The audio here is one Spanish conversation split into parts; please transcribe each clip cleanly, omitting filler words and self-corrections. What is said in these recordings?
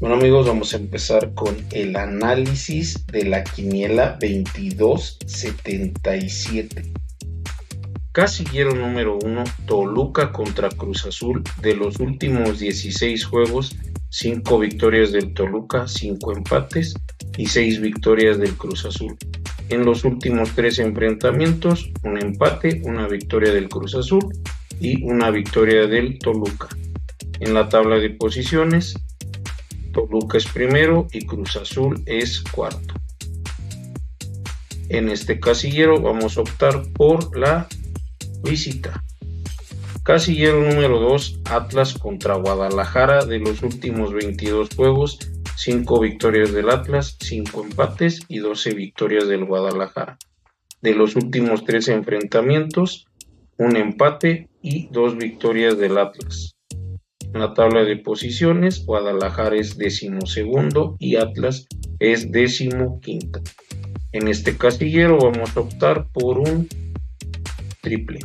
Bueno amigos, vamos a empezar con el análisis de la quiniela 2277. Casillero número 1, Toluca contra Cruz Azul. De los últimos 16 juegos, 5 victorias del Toluca, 5 empates y 6 victorias del Cruz Azul. En los últimos 3 enfrentamientos, un empate, una victoria del Cruz Azul y una victoria del Toluca. En la tabla de posiciones, Toluca es primero y Cruz Azul es cuarto. En este casillero vamos a optar por la visita. Casillero número 2, Atlas contra Guadalajara. De los últimos 22 juegos, 5 victorias del Atlas, 5 empates y 12 victorias del Guadalajara. De los últimos 3 enfrentamientos, un empate y 2 victorias del Atlas. En la tabla de posiciones, Guadalajara es 12º y Atlas es 15º. En este casillero vamos a optar por un triple.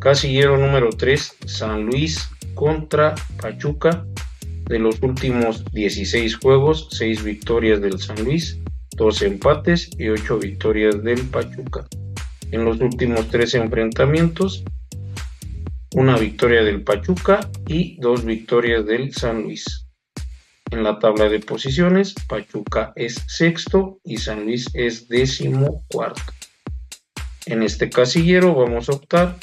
Casillero número 3, San Luis contra Pachuca. De los últimos 16 juegos, 6 victorias del San Luis, 2 empates y 8 victorias del Pachuca. En los últimos 3 enfrentamientos, una victoria del Pachuca y 2 victorias del San Luis. En la tabla de posiciones, Pachuca es sexto y San Luis es 14º. En este casillero vamos a optar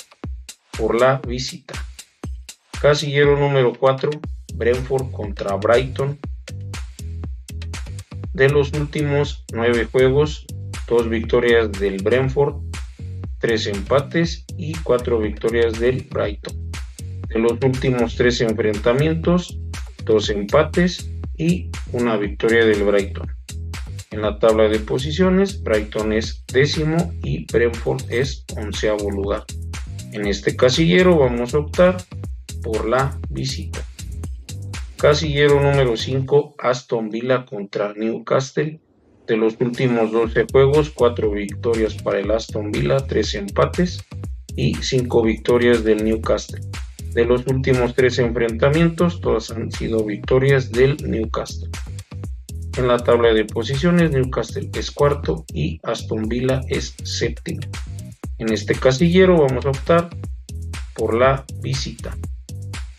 por la visita. Casillero número 4, Brentford contra Brighton. De los últimos 9 juegos, 2 victorias del Brentford, 3 empates y 4 victorias del Brighton. De los últimos 3 enfrentamientos, 2 empates y una victoria del Brighton. En la tabla de posiciones, Brighton es 10º y Brentford es 11º lugar. En este casillero vamos a optar por la visita. Casillero número 5, Aston Villa contra Newcastle. De los últimos 12 juegos, 4 victorias para el Aston Villa, 3 empates y 5 victorias del Newcastle. De los últimos 3 enfrentamientos, todas han sido victorias del Newcastle. En la tabla de posiciones, Newcastle es cuarto y Aston Villa es séptimo. En este casillero vamos a optar por la visita.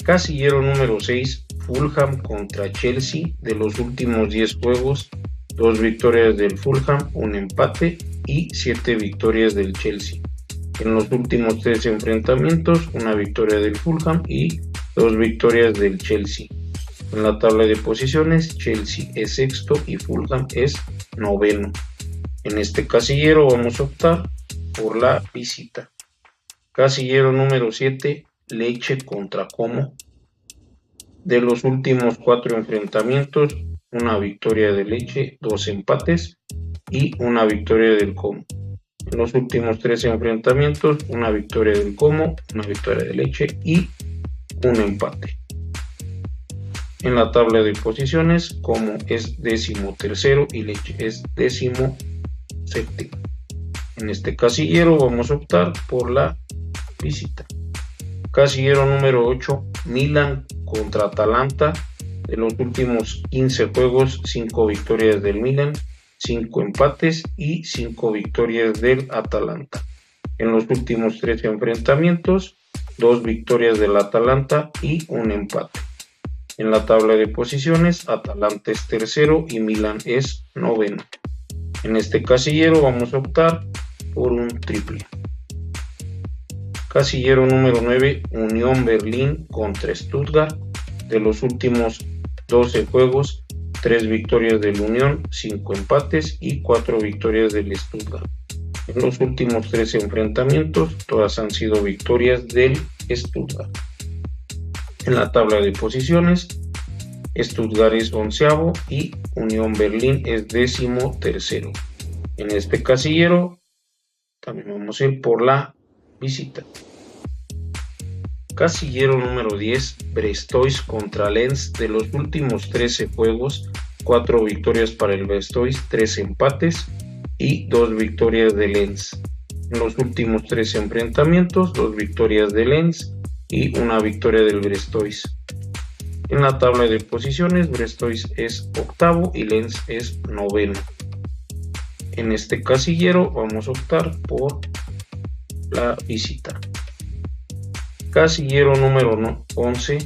Casillero número 6, Fulham contra Chelsea. De los últimos 10 juegos, 2 victorias del Fulham, un empate y 7 victorias del Chelsea. En los últimos 3 enfrentamientos, una victoria del Fulham y 2 victorias del Chelsea. En la tabla de posiciones, Chelsea es sexto y Fulham es 9º. En este casillero vamos a optar por la visita. Casillero número 7, Lecce contra Como. De los últimos 4 enfrentamientos, una victoria de Lecce, 2 empates y una victoria del Como. En los últimos 3 enfrentamientos, una victoria del Como, una victoria de Lecce y un empate. En la tabla de posiciones, Como es 13º y Lecce es 17º. En este casillero vamos a optar por la visita. Casillero número 8, Milan contra Atalanta. De los últimos 15 juegos, 5 victorias del Milan, 5 empates y 5 victorias del Atalanta. En los últimos 13 enfrentamientos, 2 victorias del Atalanta y un empate. En la tabla de posiciones, Atalanta es tercero y Milan es 9º. En este casillero vamos a optar por un triple. Casillero número 9, Unión Berlín contra Stuttgart. De los últimos 12 juegos, 3 victorias del Unión, 5 empates y 4 victorias del Stuttgart. En los últimos 3 enfrentamientos, todas han sido victorias del Stuttgart. En la tabla de posiciones, Stuttgart es 11º y Unión Berlín es 13º. En este casillero también vamos a ir por la visita. Casillero número 10, Brestois contra Lens. De los últimos 13 juegos, 4 victorias para el Brestois, 3 empates y 2 victorias de Lens. En los últimos 3 enfrentamientos, 2 victorias de Lens y una victoria del Brestois. En la tabla de posiciones, Brestois es octavo y Lens es noveno. En este casillero vamos a optar por la visita. Casillero número 11,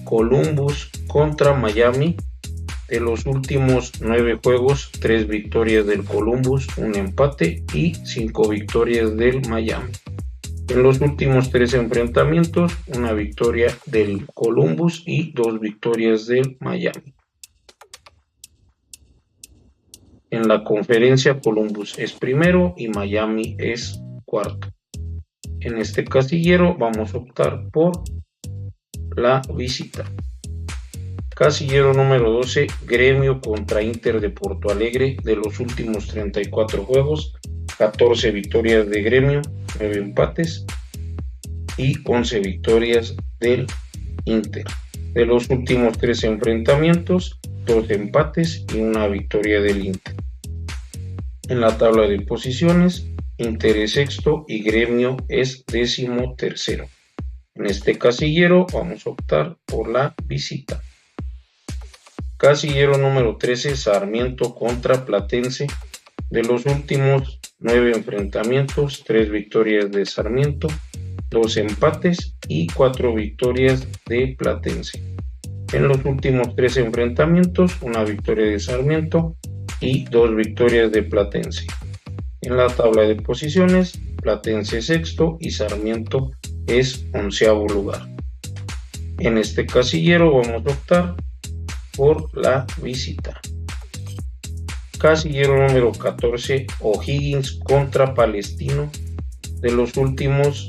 Columbus contra Miami. De los últimos 9 juegos, 3 victorias del Columbus, un empate y 5 victorias del Miami. En los últimos 3 enfrentamientos, una victoria del Columbus y 2 victorias del Miami. En la conferencia, Columbus es primero y Miami es cuarto. En este casillero vamos a optar por la visita. Casillero número 12, Gremio contra Inter de Porto Alegre. De los últimos 34 juegos, 14 victorias de Gremio, 9 empates y 11 victorias del Inter. De los últimos 3 enfrentamientos, 2 empates y una victoria del Inter. En la tabla de posiciones, Inter es sexto y Gremio es 13º. En este casillero vamos a optar por la visita. Casillero número 13, Sarmiento contra Platense. De los últimos 9 enfrentamientos, 3 victorias de Sarmiento, 2 empates y 4 victorias de Platense. En los últimos 3 enfrentamientos, una victoria de Sarmiento y 2 victorias de Platense. En la tabla de posiciones, Platense es sexto y Sarmiento es 11º lugar. En este casillero vamos a optar por la visita. Casillero número 14, O'Higgins contra Palestino. De los últimos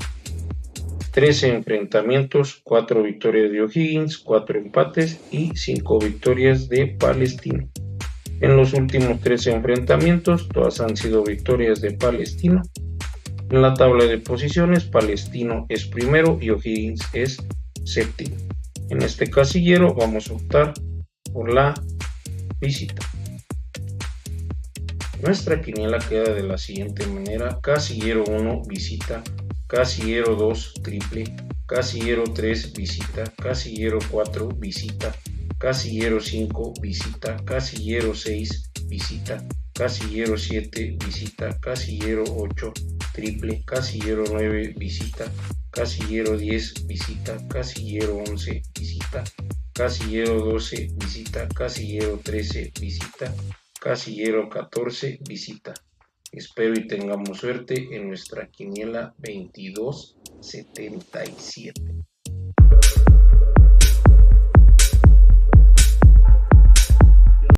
13 enfrentamientos, 4 victorias de O'Higgins, 4 empates y 5 victorias de Palestino. En los últimos 13 enfrentamientos, todas han sido victorias de Palestino. En la tabla de posiciones, Palestino es primero y O'Higgins es séptimo. En este casillero vamos a optar por la visita. Nuestra quiniela queda de la siguiente manera: casillero 1, visita; casillero 2, triple; casillero 3, visita; casillero 4, visita; casillero 5, visita; casillero 6, visita; casillero 7, visita; casillero 8, triple; casillero 9, visita; casillero 10, visita; casillero 11, visita; casillero 12, visita; casillero 13, visita; casillero 14, visita. Espero y tengamos suerte en nuestra quiniela 2277.